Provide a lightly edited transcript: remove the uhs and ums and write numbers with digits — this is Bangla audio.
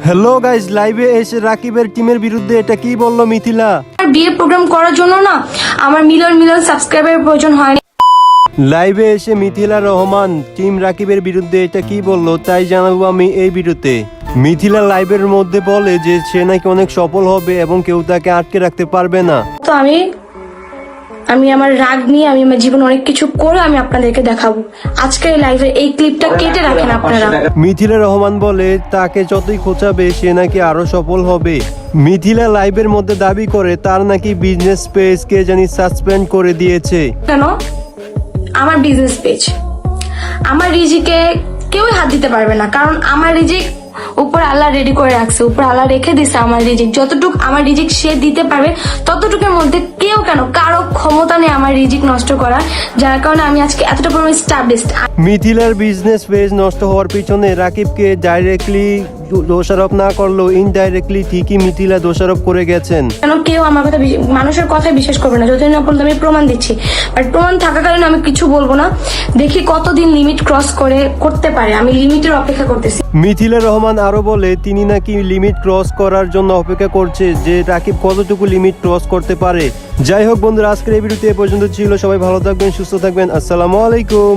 হ্যালো গাইস, লাইভে এসে রাকিবের টিমের বিরুদ্ধে এটা কি বললো মিথিলা? বিয়ে প্রোগ্রাম করার জন্য না আমার মিলিয়ন মিলিয়ন সাবস্ক্রাইবারের প্রয়োজন হয়নি। লাইভে এসে মিথিলা রহমান টিম রাকিবের বিরুদ্ধে এটা কি বললো তাই জানাবো আমি এই ভিডিওতে। মিথিলা লাইভের মধ্যে বলে যে সে নাকি অনেক সফল হবে এবং কেউ তাকে আটকে রাখতে পারবে না। তো আমি আমার রাগ নিয়ে আমি আমার জীবন অনেক কিছু করে আমি আপনাদেরকে দেখাবো। আজকের লাইভে এই ক্লিপটা কেটে রাখেন আপনারা। মিথিলা রহমান বলে তাকে যতই খোঁচাবে সে নাকি আরো সফল হবে। মিথিলা লাইভের মধ্যে দাবি করে তার নাকি বিজনেস পেজ কে জানি সাসপেন্ড করে দিয়েছে। কেন? আমার বিজনেস পেজ, আমার রিজিকে কেউই হাত দিতে পারবে না, কারণ আমার রিজিক উপর আল্লাহ রেডি করে রাখছে, উপর আল্লাহ রেখে দিছে। আমার রিজিক যতটুকু আমার রিজিক সে দিতে পারবে ততটুকুর মধ্যে কেউ কেন কারো ক্ষমতা নেই আমার রিজিক নষ্ট করার, যার কারণে আমি আজকে এতটা পরিমাণ স্টাবলিশড। মিথিলার বিজনেস পেজ নষ্ট হওয়ার পিছনে রাকিবকে ডাইরেক্টলি দোষারোপ না করলেও ইনডাইরেক্টলি ঠিকই মিথিলা দোষারোপ করে গেছেন। কেন কেউ আমার কথা মানুষের কথা বিশ্বাস করবে না যতদিন না পর্যন্ত আমি প্রমাণ দিচ্ছি। বাট প্রমাণ থাকাকালীন আমি কিছু বলবো না, দেখি কতদিন লিমিট ক্রস করতে পারে। আমি লিমিটের অপেক্ষা করতেছি। মিথিলা রহমান আরো বলে তিনি নাকি লিমিট ক্রস করার জন্য অপেক্ষা করছে, যে রাকিব কতটুকু লিমিট ক্রস করতে পারে। যাই হোক বন্ধুরা, আজকের এই ভিডিওতে এ পর্যন্ত ছিল। সবাই ভালো থাকবেন, সুস্থ থাকবেন। আসসালামু আলাইকুম।